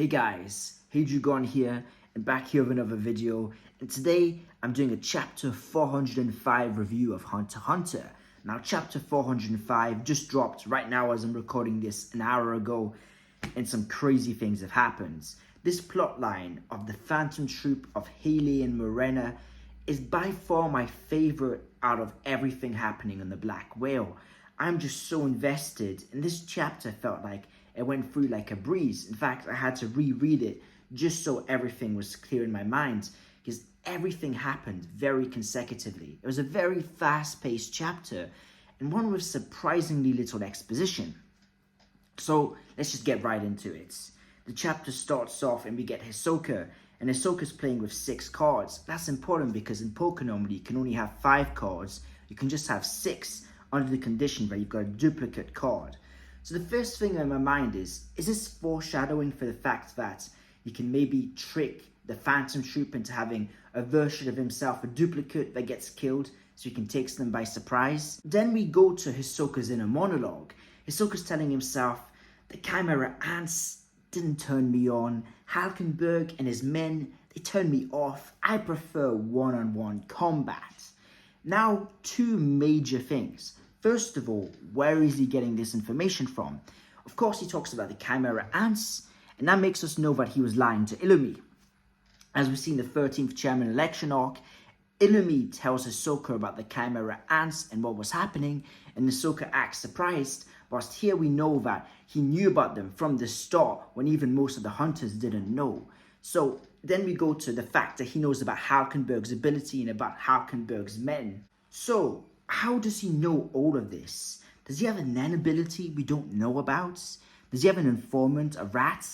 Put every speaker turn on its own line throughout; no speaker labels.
Hey guys, Hey Drugon here, and back here with another video, and today I'm doing a chapter 405 review of Hunter x Hunter. Now chapter 405 just dropped right now as I'm recording this an hour ago, and some crazy things have happened. This plotline of the Phantom Troop of Haley and Morena is by far my favorite out of everything happening on the Black Whale. I'm just so invested, and this chapter felt like it went through like a breeze. In fact, I had to reread it just so everything was clear in my mind, because everything happened very consecutively. It was a very fast-paced chapter, and one with surprisingly little exposition. So let's just get right into it. The chapter starts off and we get Hisoka, and Hisoka's playing with 6 cards. That's important because in poker normally you can only have 5 cards. You can just have 6 under the condition where you've got a duplicate card. So the first thing in my mind is this foreshadowing for the fact that you can maybe trick the Phantom Troop into having a version of himself, a duplicate that gets killed, so he can take them by surprise? Then we go to Hisoka's inner monologue. Hisoka's telling himself, the Chimera ants didn't turn me on. Halkenberg and his men, they turned me off. I prefer one-on-one combat. Now, 2 major things. First of all, where is he getting this information from? Of course, he talks about the Chimera ants, and that makes us know that he was lying to Illumi. As we see in the 13th Chairman election arc, Illumi tells Hisoka about the Chimera ants and what was happening, and Hisoka acts surprised, whilst here we know that he knew about them from the start when even most of the hunters didn't know. So then we go to the fact that he knows about Halkenberg's ability and about Halkenberg's men. So how does he know all of this? Does he have a Nen ability we don't know about? Does he have an informant, a rat?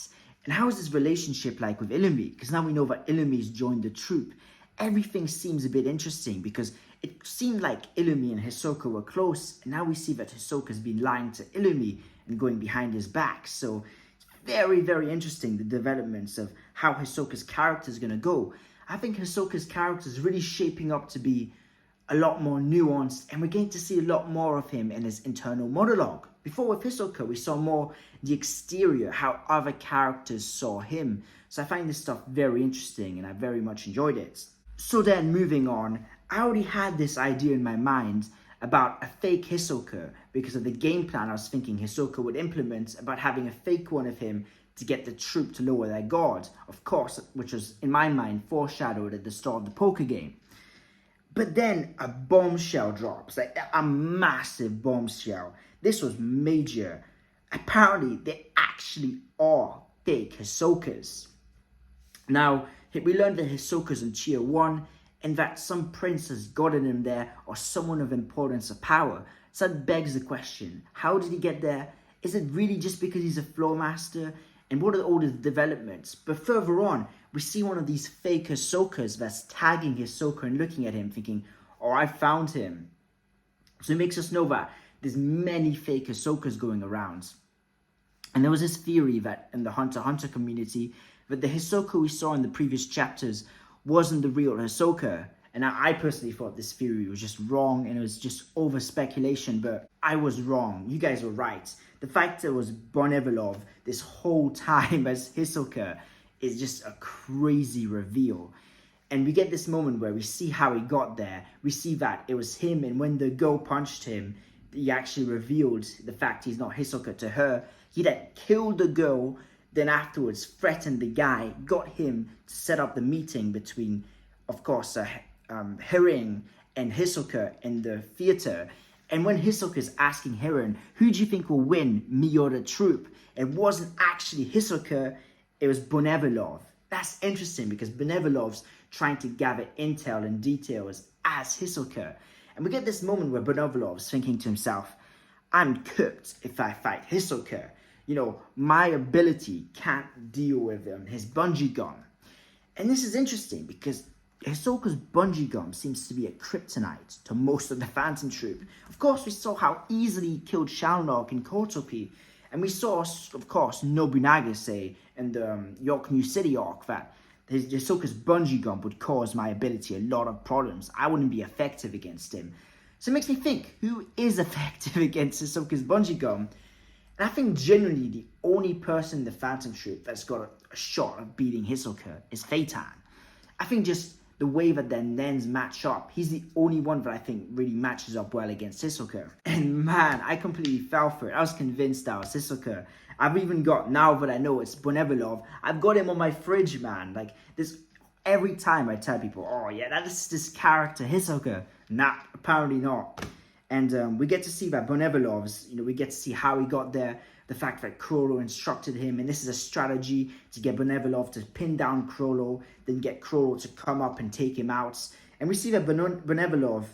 And how is his relationship like with Illumi? Because now we know that Illumi's joined the troop. Everything seems a bit interesting because it seemed like Illumi and Hisoka were close, and now we see that Hisoka's been lying to Illumi and going behind his back. So it's very, very interesting, the developments of how Hisoka's character is going to go. I think Hisoka's character is really shaping up to be a lot more nuanced, and we're going to see a lot more of him in his internal monologue. Before with Hisoka, we saw more the exterior, how other characters saw him. So I find this stuff very interesting, and I very much enjoyed it. So then, moving on, I already had this idea in my mind about a fake Hisoka because of the game plan I was thinking Hisoka would implement about having a fake one of him to get the troop to lower their guard, of course, which was, in my mind, foreshadowed at the start of the poker game. But then a bombshell drops, like a massive bombshell. This was major. Apparently, there actually are fake Hisokas. Now, we learned that Hisoka's in Tier 1, and that some prince has gotten him there, or someone of importance or power. So that begs the question, how did he get there? Is it really just because he's a floor master? And what are all the developments? But further on, we see one of these fake Hisokas that's tagging Hisoka and looking at him thinking, oh, I found him. So it makes us know that there's many fake Hisokas going around. And there was this theory that in the Hunter x Hunter community, that the Hisoka we saw in the previous chapters wasn't the real Hisoka. And I personally thought this theory was just wrong and it was just over speculation, but I was wrong. You guys were right. The fact that it was Bonolenov this whole time as Hisoka is just a crazy reveal. And we get this moment where we see how he got there. We see that it was him, and when the girl punched him, he actually revealed the fact he's not Hisoka to her. He then killed the girl, then afterwards threatened the guy, got him to set up the meeting between, of course, Hirin and Hisoka in the theater. And when Hisoka is asking Hirin, who do you think will win, me or the troop? It wasn't actually Hisoka, it was Bonolenov. That's interesting because Bonolenov's trying to gather intel and details as Hisoka. And we get this moment where Bonolenov's thinking to himself, I'm cooked if I fight Hisoka. You know, my ability can't deal with his bungee gum. And this is interesting because Hisoka's bungee gum seems to be a kryptonite to most of the Phantom Troop. Of course, we saw how easily he killed Shalnok in Kotopi. And we saw, of course, Nobunaga say in the York New City arc that Hisoka's bungee gum would cause my ability a lot of problems. I wouldn't be effective against him. So it makes me think, who is effective against Hisoka's bungee gum? And I think generally the only person in the Phantom Troop that's got a shot of beating Hisoka is Phaeton. I think just the way that their Nens match up, he's the only one that I think really matches up well against Hisoka. And man, I completely fell for it. I was convinced that was Hisoka. I've even got, now that I know it's Bonolenov, I've got him on my fridge, man. Like, this, every time I tell people, oh yeah, that's this character, Hisoka. Nah, apparently not. And we get to see that Bonolenov's, we get to see how he got there, the fact that Crollo instructed him, and this is a strategy to get Bonolov to pin down Crollo, then get Crollo to come up and take him out. And we see that Bonolenov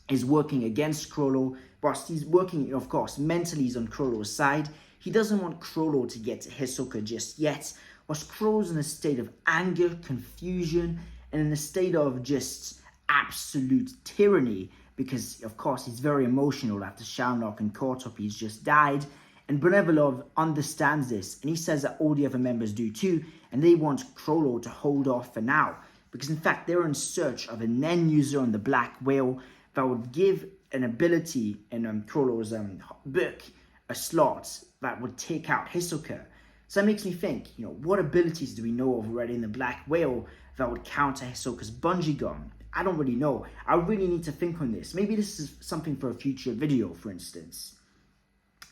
is working against Crollo, whilst he's working, of course, mentally he's on Crollo's side. He doesn't want Crollo to get to Hisoka just yet, whilst Crollo's in a state of anger, confusion, and in a state of just absolute tyranny, because, of course, he's very emotional after Shalnok and Kortopi's just died. And Bonolenov understands this, and he says that all the other members do too, and they want Crollo to hold off for now. Because, in fact, they're in search of a Nen user on the Black Whale that would give an ability in Crollo's book, a slot that would take out Hisoka. So that makes me think, what abilities do we know of already in the Black Whale that would counter Hisoka's bungee gun? I don't really know. I really need to think on this. Maybe this is something for a future video, for instance.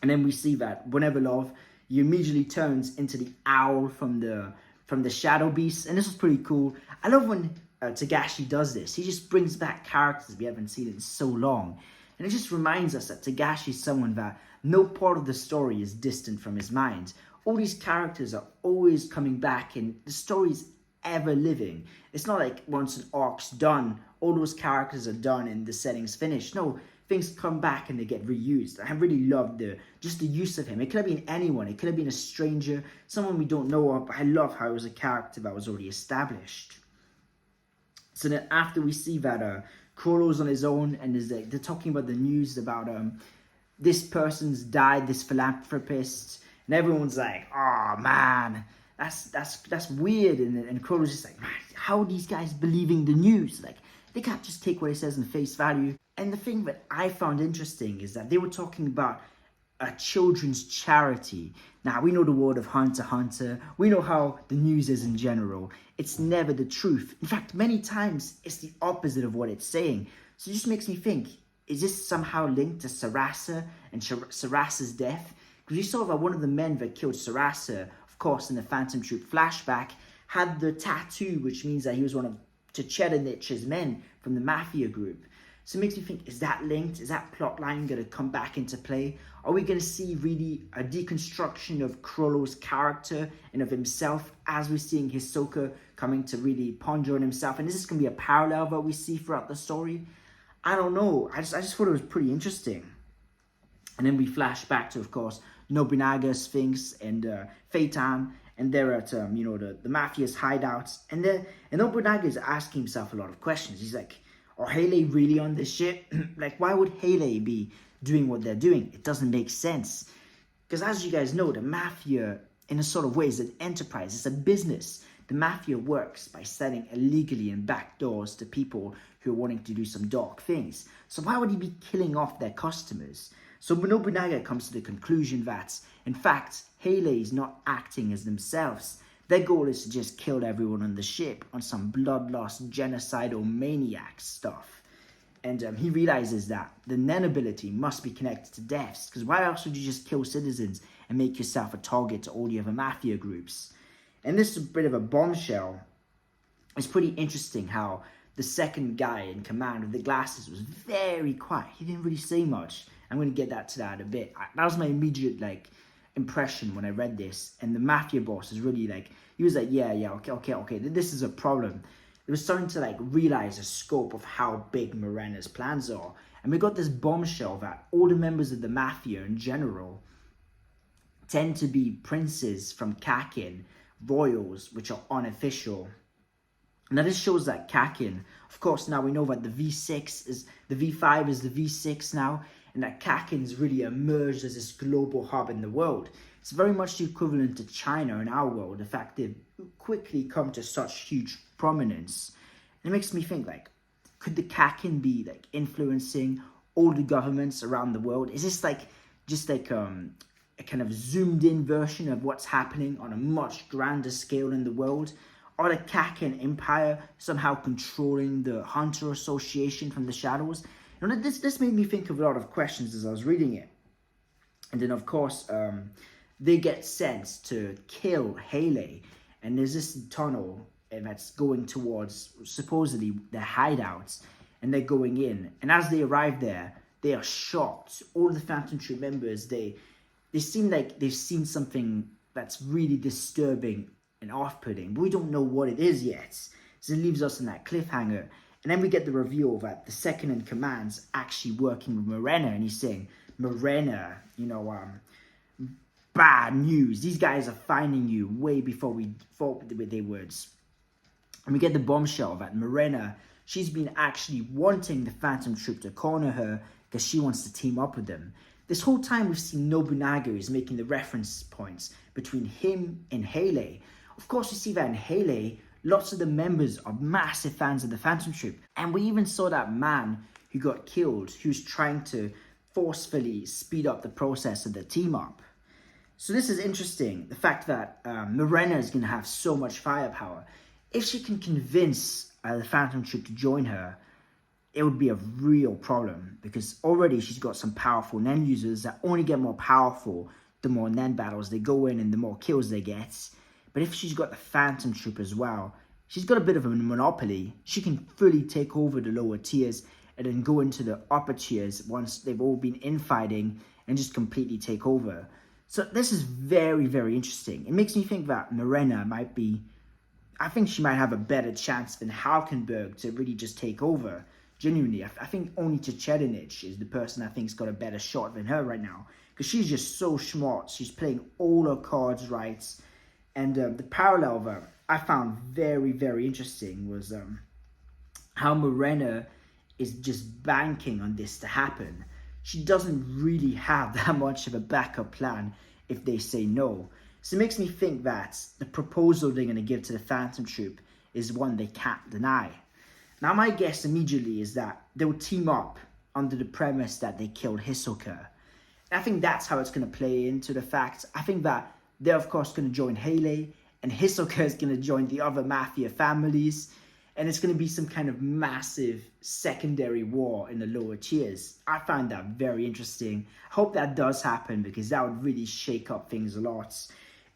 And then we see that Bonolenov, he immediately turns into the owl from the Shadow Beast. And this was pretty cool. I love when Togashi does this. He just brings back characters we haven't seen in so long. And it just reminds us that Togashi is someone that no part of the story is distant from his mind. All these characters are always coming back, and the story is ever living. It's not like once an arc's done, all those characters are done and the setting's finished. No, things come back and they get reused. I really loved the use of him. It could have been anyone. It could have been a stranger, someone we don't know of, but I love how it was a character that was already established. So then after we see that Crollo's on his own, and they're talking about the news about this person's died, this philanthropist, and everyone's like, oh man, that's weird. And Crollo's just like, man, how are these guys believing the news? Like, they can't just take what he says in face value. And the thing that I found interesting is that they were talking about a children's charity. Now, we know the world of Hunter x Hunter. We know how the news is in general. It's never the truth. In fact, many times, it's the opposite of what it's saying. So it just makes me think, is this somehow linked to Sarasa and Sarasa's death? Because we saw that one of the men that killed Sarasa, of course, in the Phantom Troop flashback, had the tattoo, which means that he was one of Chechenich's men from the mafia group. So it makes me think, is that linked? Is that plotline going to come back into play? Are we going to see really a deconstruction of Crollo's character and of himself as we're seeing Hisoka coming to really ponder on himself? And is this going to be a parallel that we see throughout the story? I don't know. I just thought it was pretty interesting. And then we flash back to, of course, Nobunaga, Sphinx, and Phaeton. And they're at, the mafia's hideouts. And Nobunaga is asking himself a lot of questions. He's like, are Haley really on this shit? Like, why would Haley be doing what they're doing? It doesn't make sense. Because as you guys know, the mafia, in a sort of way, is an enterprise. It's a business. The mafia works by selling illegally in back doors to people who are wanting to do some dark things. So why would he be killing off their customers? So Nobunaga comes to the conclusion that, in fact, Haley is not acting as themselves. Their goal is to just kill everyone on the ship on some bloodlust, genocidal maniac stuff. And he realizes that the Nen ability must be connected to deaths, because why else would you just kill citizens and make yourself a target to all the other mafia groups? And this is a bit of a bombshell. It's pretty interesting how the second guy in command with the glasses was very quiet. He didn't really say much. I'm going to get to that in a bit. That was my immediate impression when I read this. And the mafia boss is really he was like, yeah, okay, this is a problem. They were starting to realize the scope of how big Morena's plans are. And we got this bombshell that all the members of the mafia in general tend to be princes from Kakin, royals, which are unofficial. Now this shows that Kakin, of course, now we know that the V5 is the V6 now, and that Kakin's really emerged as this global hub in the world. It's very much the equivalent to China in our world, the fact they've quickly come to such huge prominence. And it makes me think, could the Kakin be influencing all the governments around the world? Is this a kind of zoomed in version of what's happening on a much grander scale in the world? Are the Kaken Empire somehow controlling the Hunter Association from the shadows? You know, this made me think of a lot of questions as I was reading it. And then, of course, they get sent to kill Haley. And there's this tunnel that's going towards, supposedly, their hideouts. And they're going in. And as they arrive there, they are shocked. All the Phantom Troop members, they seem like they've seen something that's really disturbing and off-putting. But we don't know what it is yet. So it leaves us in that cliffhanger. And then we get the reveal that the second in command's actually working with Morena. And he's saying, Morena, you know, bad news. These guys are finding you way before we thought with their words. And we get the bombshell that Morena, she's been actually wanting the Phantom Troop to corner her because she wants to team up with them. This whole time we've seen Nobunaga is making the reference points between him and Haley. Of course, we see that in Haley, lots of the members are massive fans of the Phantom Troop. And we even saw that man who got killed, who's trying to forcefully speed up the process of the team up. So this is interesting, the fact that Morena is going to have so much firepower. If she can convince the Phantom Troop to join her, it would be a real problem, because already she's got some powerful Nen users that only get more powerful the more Nen battles they go in and the more kills they get. But if she's got the Phantom Troop as well, she's got a bit of a monopoly. She can fully take over the lower tiers and then go into the upper tiers once they've all been infighting and just completely take over. So this is very, very interesting. It makes me think that Morena might be, I think she might have a better chance than Halkenberg to really just take over. Genuinely, I think only Tchetchenich is the person I think's got a better shot than her right now, because she's just so smart. She's playing all her cards right. And the parallel that I found very, very interesting was how Morena is just banking on this to happen. She doesn't really have that much of a backup plan if they say no. So it makes me think that the proposal they're going to give to the Phantom Troop is one they can't deny. Now, my guess immediately is that they'll team up under the premise that they killed Hisoka. And I think that's how it's going to play into the fact. I think that they're, of course, going to join Haley, and Hisoka is going to join the other mafia families, and it's going to be some kind of massive secondary war in the lower tiers. I find that very interesting. I hope that does happen, because that would really shake up things a lot.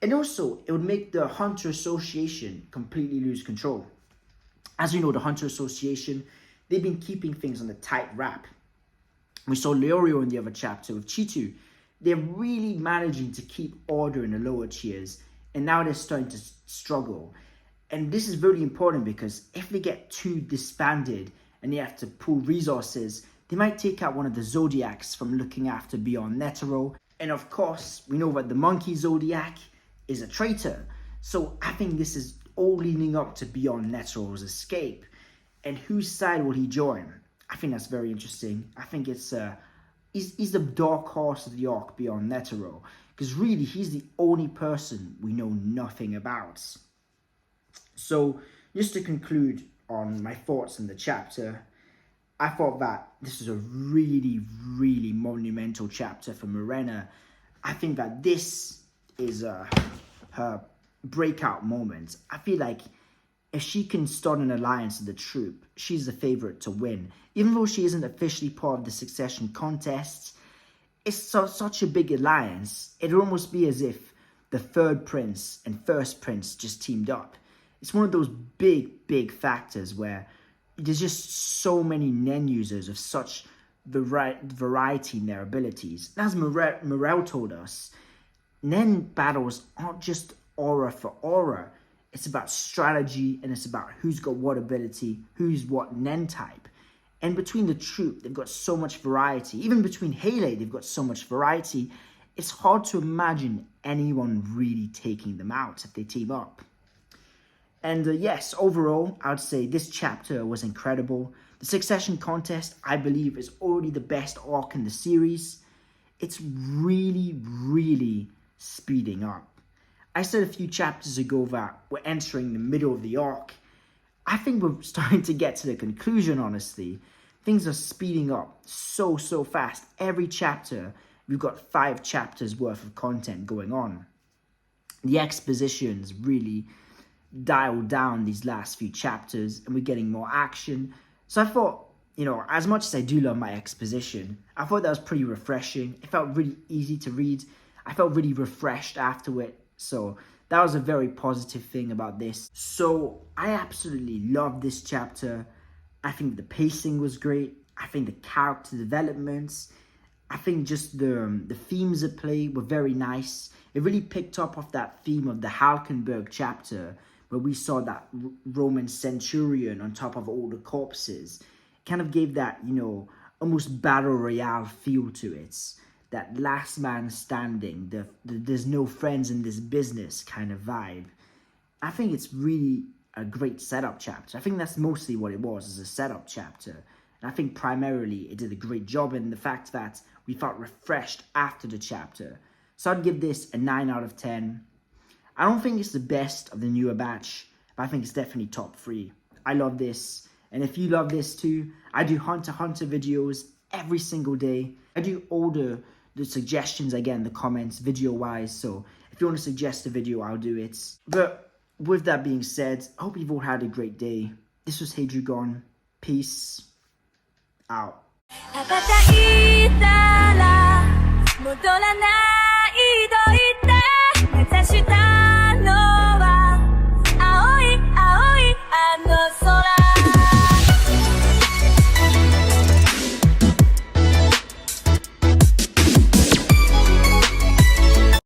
And also, it would make the Hunter Association completely lose control. As you know, the Hunter Association, they've been keeping things on a tight wrap. We saw Leorio in the other chapter with Chitu. They're really managing to keep order in the lower tiers, and now they're starting to struggle. And this is really important, because if they get too disbanded and they have to pool resources, they might take out one of the Zodiacs from looking after beyond Netero. And of course, we know that the Monkey Zodiac is a traitor. So I think this is all leading up to beyond Netero's escape. And whose side will he join? I think that's very interesting. I think it's he's the dark horse of the arc beyond Netero, because really he's the only person we know nothing about. So just to conclude on my thoughts on the chapter, I thought that this is a really, really monumental chapter for Morena. I think that this is her breakout moment. I feel like if she can start an alliance with the troop, she's the favorite to win. Even though she isn't officially part of the succession contest, it's such a big alliance. It'd almost be as if the third prince and first prince just teamed up. It's one of those big, big factors where there's just so many Nen users of such variety in their abilities. And as Morel told us, Nen battles aren't just aura for aura. It's about strategy, and it's about who's got what ability, who's what Nen type. And between the troop, they've got so much variety. Even between Haley, they've got so much variety. It's hard to imagine anyone really taking them out if they team up. And yes, overall, I would say this chapter was incredible. The succession contest, I believe, is already the best arc in the series. It's really, really speeding up. I said a few chapters ago that we're entering the middle of the arc. I think we're starting to get to the conclusion, honestly. Things are speeding up so fast. Every chapter we've got 5 chapters worth of content going on. The expositions really dialed down these last few chapters, and we're getting more action. So I thought, you know, as much as I do love my exposition, I thought that was pretty refreshing. It felt really easy to read. I felt really refreshed after it. So that was a very positive thing about this. So I absolutely loved this chapter. I think the pacing was great. I think the character developments, I think just the themes at play were very nice. It really picked up off that theme of the Halkenberg chapter, where we saw that Roman centurion on top of all the corpses. It kind of gave that, you know, almost battle royale feel to it. That last man standing, the there's no friends in this business kind of vibe. I think it's really a great setup chapter. I think that's mostly what it was, as a setup chapter. And I think primarily it did a great job in the fact that we felt refreshed after the chapter. So I'd give this a 9 out of 10. I don't think it's the best of the newer batch, but I think it's definitely top 3. I love this. And if you love this too, I do Hunter x Hunter videos every single day. I do all the suggestions I get in the comments video-wise. So if you want to suggest a video, I'll do it. But with that being said, I hope you've all had a great day. This was Hisoka. Peace out.
羽ばたいたら戻らないと言って目指した